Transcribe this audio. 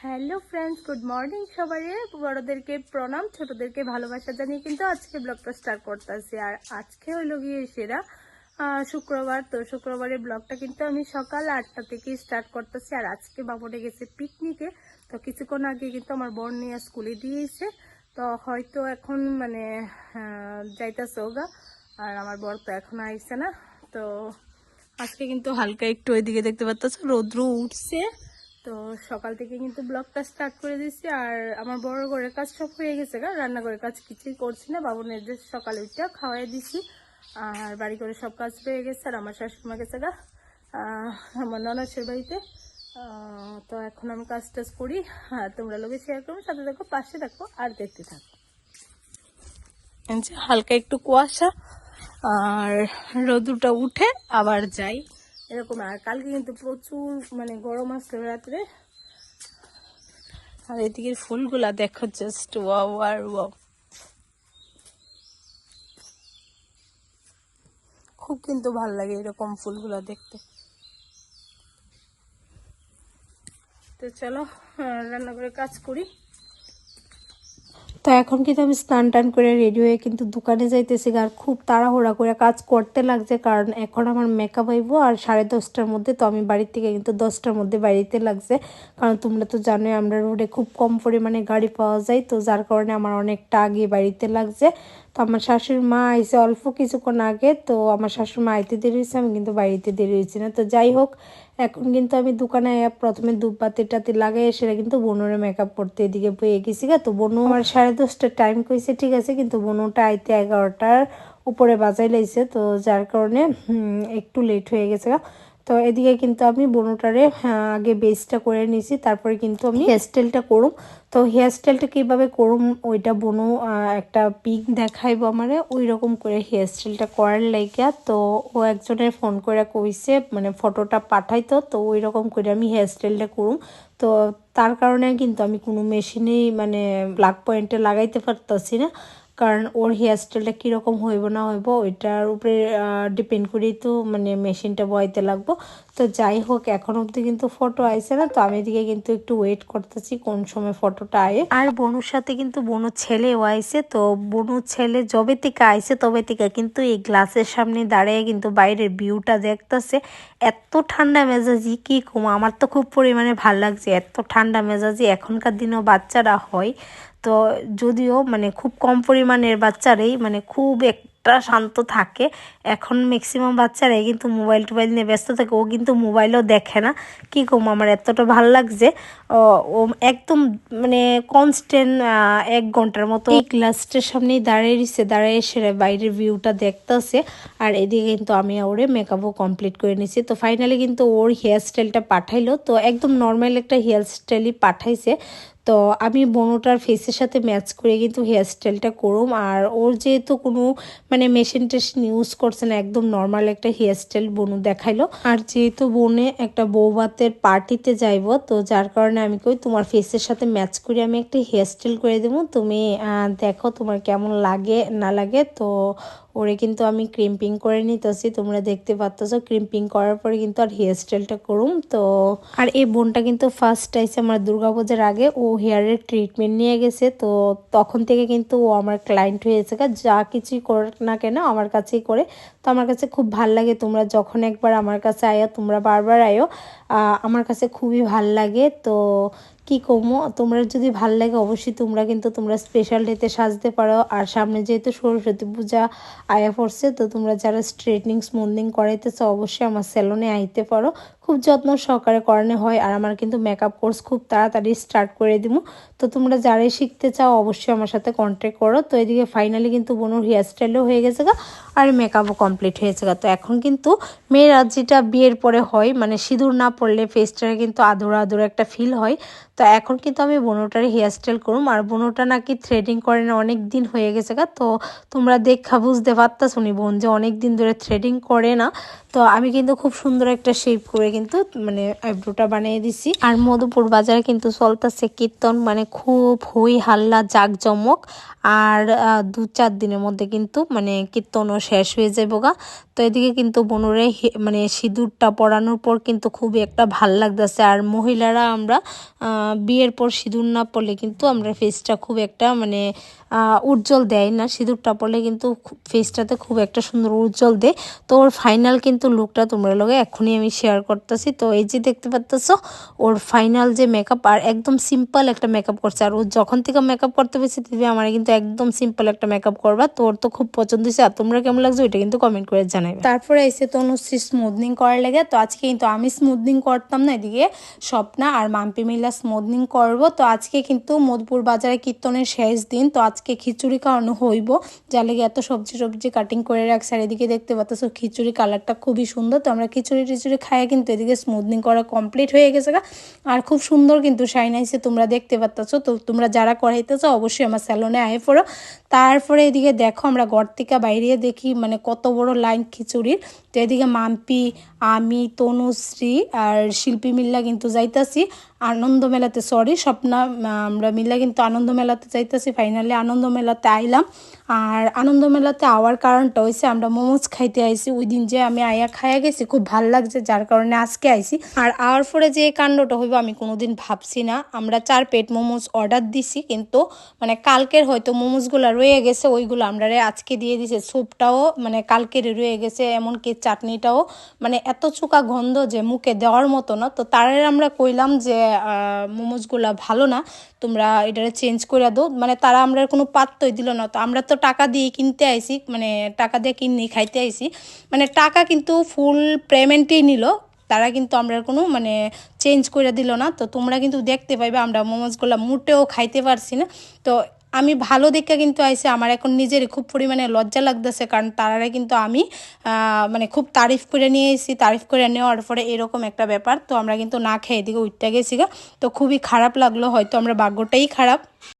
Hello friends, good morning. সবাই বড়দেরকে প্রণাম, ছোটদেরকে ভালোবাসা জানিয়ে কিন্তু আজকে ব্লগটা স্টার্ট করতেছি। আর আজকে হইলো গিয়ে সেরা শুক্রবার। তো শুক্রবারের ব্লগটা কিন্তু আমি সকাল 8টা থেকে স্টার্ট করতেছি। আর আজকে বাবুটা গেছে পিকনিকে, তো কিছুক্ষণ আগে কিন্তু আমার বোন নিয়ে স্কুলে দিয়েছে। তো হয়তো এখন মানে যাইতেছে ওগা। আর আমার বর তো এখন আইসে না। তো আজকে কিন্তু হালকা একটু ওইদিকে দেখতে পাচ্ছ রৌদ্র উঠছে। তো সকাল থেকে কিন্তু ব্লগটা স্টার্ট করে দিয়েছি। আর আমার বড় ঘরের কাজ সব হয়ে গেছে গা, রান্নাঘরের কাজ কিছুই করছি না। বাবুনের যে সকালে উঠটা খাওয়াই দিছি, আর বাড়ি করে সব কাজ হয়ে গেছে। আর আমার শাশুড়িমা গেছে গা আমার ননাসের বাড়িতে। তো এখন আমি কাজ টাজ করি, আর তোমরা লোকে শেয়ার করবো, সাথে দেখো, পাশে দেখো আর দেখতে থাকো। হালকা একটু কুয়াশা আর রোদুটা উঠে আবার যাই এরকম। আর কালকে কিন্তু প্রচুর মানে গরম আসলো রাত্রে। আর এদিকে ফুলগুলা দেখো, জাস্ট ওয়াও আর ওয়াও, খুব কিন্তু ভাল লাগে এরকম ফুলগুলা দেখতে। তো চলো রান্না করে কাজ করি। তো এখন কিন্তু আমি স্নান টান করে রেডি হয়ে কিন্তু দোকানে যাইতেছি। আর খুব তাড়াহুড়া করে কাজ করতে লাগছে, কারণ এখন আমার মেকআপ হইব আর 10:30টার মধ্যে। তো আমি বাড়ির থেকে কিন্তু 10টার মধ্যে বাড়িতে লাগছে, কারণ তোমরা তো জানোই আমরা রোডে খুব কম পরিমাণে গাড়ি পাওয়া যায়। তো যার কারণে আমার অনেকটা আগে বাড়িতে লাগছে। তো আমার শাশুড়ি মা আইসে অল্প কিছুক্ষণ আগে। তো আমার শাশুড়ি মা আইতে দেরি হয়েছে, আমি কিন্তু বাড়িতে দেরি হয়েছি না। তো যাই হোক, এখন কিন্তু আমি দোকানে প্রথমে ধূপবাতি টাতি লাগাই সেটা কিন্তু বনুরে মেকআপ করতে এদিকে পেয়ে গেছি গা। তো বনু আমার 10:30টার টাইম কইছে, ঠিক আছে, কিন্তু বনুটা আইতে 11টার উপরে বাজাই লাইছে। তো যার কারণে একটু লেট হয়ে গেছে গা। তো এদিকে কিন্তু আমি বনুটারে আগে বেসটা করে নিছি, তারপরে কিন্তু আমি হেয়ারস্টাইলটা করুম। তো হেয়ারস্টাইলটা কীভাবে করুম ওইটা বনু একটা পিক দেখাইবো আমারে, ওই রকম করে হেয়ারস্টাইলটা করার লাইগা। তো ও একজনের ফোন করে কইছে মানে ফটোটা পাঠাইতো, তো ওই রকম করে আমি হেয়ারস্টাইলটা করুম। তো তার কারণে কিন্তু আমি কোনো মেশিনেই মানে প্লাগ পয়েন্টে লাগাইতে পারতাছি না, কারণ ওর হেয়ারস্টাইলটা কীরকম হইব না হইব ওইটার উপরে ডিপেন্ড করেই তো মানে মেশিনটা বয়াইতে লাগবো। তো যাই হোক, এখন অবধি কিন্তু ফটো আইছে না। তো আমি এদিকে কিন্তু একটু ওয়েট করতেছি কোন সময় ফটোটা আয়ে। আর বনুর সাথে কিন্তু বনুর ছেলেও আইছে। তো বনুর ছেলে যবে থেকে আইছে তবে থেকে কিন্তু এই গ্লাসের সামনে দাঁড়িয়ে কিন্তু বাইরের ভিউটা দেখতেছে। এত ঠান্ডা মেজাজি কি কম, আমার তো খুব পরিমাণে ভাল লাগছে। এত ঠান্ডা মেজাজি এখনকার দিনেও বাচ্চারা হয়। তো যদিও মানে খুব কম পরিমাণের বাচ্চারাই মানে খুব একটা শান্ত থাকে। এখন ম্যাক্সিমাম বাচ্চারাই কিন্তু মোবাইল টোবাইল নিয়ে ব্যস্ত থাকে। ও কিন্তু মোবাইলও দেখে না। কি কম, আমার এতটা ভালো লাগছে। ও একদম মানে কনস্ট্যান্ট 1 ঘন্টার মতো এই গ্লাসটার সামনেই দাঁড়িয়ে রয়েছে, দাঁড়িয়ে এসে বাইরের ভিউটা দেখতেছে। আর এদিকে কিন্তু আমি ওরে মেকআপও কমপ্লিট করে নিছি। তো ফাইনালি কিন্তু ওর হেয়ারস্টাইলটা পাঠাইলো। তো একদম নর্মাল একটা হেয়ারস্টাইলই পাঠাইছে। তো আমি বনুটার ফেসের সাথে ম্যাচ করে কিন্তু হেয়ারস্টাইলটা করুম। আর ওর যেহেতু কোনো মানে মেশিন টেশিন ইউজ করছে না, একদম নর্মাল একটা হেয়ারস্টাইল বনু দেখাইলো। আর যেহেতু বনে একটা বৌভাতের পার্টিতে যাইব, তো যার কারণে আমি কই তোমার ফেসের সাথে ম্যাচ করে আমি একটা হেয়ারস্টাইল করে দেবো, তুমি দেখো তোমার কেমন লাগে না লাগে। তো ওরে কিন্তু আমি ক্রিম্পিং করে নিতেছি, তোমরা দেখতে পাচ্ছ। ক্রিম্পিং করার পরে কিন্তু আর হেয়ারস্টাইলটা করুম। তো আর এই বোনটা কিন্তু ফার্স্ট আইসে আমার দুর্গাপূজার আগে, ও হেয়ারের ট্রিটমেন্ট নিয়ে গেছে। তো তখন থেকে কিন্তু ও আমার ক্লায়েন্ট হয়েছে, যা কিছুই করে না কেন আমার কাছেই করে। তো আমার কাছে খুব ভাল লাগে, তোমরা যখন একবার আমার কাছে আয়ো তোমরা বারবার আয়ো, আমার কাছে খুবই ভাল লাগে। তো কি কমো, তোমরা যদি ভাল লাগে অবশ্যই তোমরা কিন্তু তোমরা স্পেশাল ডেতে সাজতে পারো। আর সামনে যেহেতু সরস্বতী পূজা আয়া পড়ছে, তো তোমরা যারা স্ট্রেটনিং স্মুথনিং করাইতেছো অবশ্যই আমার সেলুনে আইতে পারো। খুব যত্ন সহকারে করানো হয়। আর আমার কিন্তু মেকআপ কোর্স খুব তাড়াতাড়ি স্টার্ট করে দিব। তো তোমরা যারাই শিখতে চাও অবশ্যই আমার সাথে কন্ট্যাক্ট করো। তো এদিকে ফাইনালি কিন্তু বোনুর হেয়ারস্টাইলও হয়ে গেছে গা, আর মেকআপও কমপ্লিট হয়েছে গা। তো এখন কিন্তু মেয়েরা যেটা বিয়ের পরে হয় মানে সিঁদুর না পড়লে ফেসটারে কিন্তু আধুরা আধুরা একটা ফিল হয়। তো এখন কিন্তু আমি বোনুটার হেয়ারস্টাইল করুম। আর বোনুটা নাকি থ্রেডিং করে না অনেক দিন হয়ে গেছে গা। তো তোমরা দেখা বুঝতে পারতা শুনি বোন যে অনেক দিন ধরে থ্রেডিং করে না। তো আমি কিন্তু খুব সুন্দর একটা শেপ করে কিন্তু মানে আইব্রোটা বানিয়ে দিছি। আর মধুপুর বাজারে কিন্তু চলতেছে কীর্তন, মানে খুব হই হাল্লা জাঁকজমক। আর 2-4 দিনের মধ্যে কিন্তু মানে কীর্তনও শেষ হয়ে যাবে গা। তো এদিকে কিন্তু বনুরে মানে সিঁদুরটা পরানোর পর কিন্তু খুবই একটা ভাল লাগতেছে। আর মহিলারা আমরা বিয়ের পর সিঁদুর না পরলে কিন্তু আমরা ফেসটা খুব একটা মানে উজ্জ্বল দেয় না। সিঁদুরটা পরলে কিন্তু ফেসটাতে খুব একটা সুন্দর উজ্জ্বল দেয়। তো ওর ফাইনাল কিন্তু লুকটা তোমরা লগে এখনই আমি শেয়ার করতেছি। তো এই যে দেখতে পাচ্ছ ওর ফাইনাল যে মেকআপ, আর একদম সিম্পল একটা মেকআপ করছে। আর ও যখন থেকে মেকআপ করতে পেরেছে তুমি আমার কিন্তু একদম সিম্পল একটা মেকআপ করবা। তো ওর তো খুব পছন্দ হয়েছে। আর তোমরা কেমন লাগছে ওইটা কিন্তু কমেন্ট করে জানাবে। তারপরে এসে তনুশ্রী স্মুথনিং করার লেগে। তো আজকে কিন্তু আমি স্মুথনিং করতাম না, এদিকে স্বপ্না আর মাম্পি মিলা স্মুথনিং করবো। তো আজকে কিন্তু মধুপুর বাজারে কীর্তনের শেষ দিন। তো আজকে খিচুড়ি খাওয়ানো হইব, যার লেগে এত সবজি কাটিং করে রাখছে। আর এদিকে দেখতে পাচ্ছ খিচুড়ি কালারটা খুবই সুন্দর। তো আমরা খিচুড়ি খাইয়ে কিন্তু এদিকে স্মুথনিং করা কমপ্লিট হয়ে গেছে। আর খুব সুন্দর কিন্তু শাইন আইছে, তোমরা দেখতে পাচ্ছ। তো তোমরা যারা করাইতেছো অবশ্যই আমার স্যালনে আয় পড়ো। তারপরে এদিকে দেখো আমরা ঘর থেকে বাইরে দেখি মানে কত বড় লাইন খিচুড়ির। তো এদিকে মাম্পি, আমি, তনুশ্রী আর শিল্পী মিল্লা কিন্তু যাইতাছি আনন্দ মেলাতে, স্বপ্না, আমরা মিল্লা কিন্তু আনন্দ মেলাতে যাইতাছি। ফাইনালি আনন্দ মেলাতে আইলাম। আর আনন্দ মেলাতে আওয়ার কারণটা হয়েছে আমরা মোমোজ খাইতে আইছি। ওই দিন যে আমি আয়া খাইয়া গেছি খুব ভাল লাগছে, যার কারণে আজকে আইছি। আর আওয়ার পরে যে কাণ্ডটা হইব আমি কোনোদিন ভাবছি না। আমরা 4 প্লেট মোমোজ অর্ডার দিছি, কিন্তু মানে কালকের হয়তো মোমোজগুলো রয়ে গেছে, ওইগুলো আমরা আজকে দিয়ে দিছে। স্যুপটাও মানে কালকের রয়ে গেছে, এমনকি চাটনিটাও মানে এত চুকা গন্ধ যে মুখে দেওয়ার মতো না। তো তারে আমরা কইলাম যে মোমোজগুলা ভালো না, তোমরা এটারে চেঞ্জ করে দাও। মানে তারা আমরা কোনো পাত্তই দিল না। তো আমরা তো টাকা দিয়ে কিনতে আইছি, মানে টাকা দিয়ে কিনে খাইতে আইছি, মানে টাকা কিন্তু ফুল পেমেন্টই নিল তারা, কিন্তু আমরা কোনো মানে চেঞ্জ করে দিল না। তো তোমরা কিন্তু দেখতে পাইবে আমরা মোমোজগুলো মোটেও খাইতে পারছি না। তো আমি ভালো দেখে কিন্তু আইসি, আমার এখন নিজের খুব পরিমাণে লজ্জা লাগতেছে, কারণ তারারে কিন্তু আমি মানে খুব তারিফ করে নিয়ে এসেছি। তারিফ করে নেওয়ার পরে এরকম একটা ব্যাপার। তো আমরা কিন্তু না খেয়ে এদিকে উঠতে গেছি গা। তো খুবই খারাপ লাগলো, হয়তো আমরা ভাগ্যটাই খারাপ।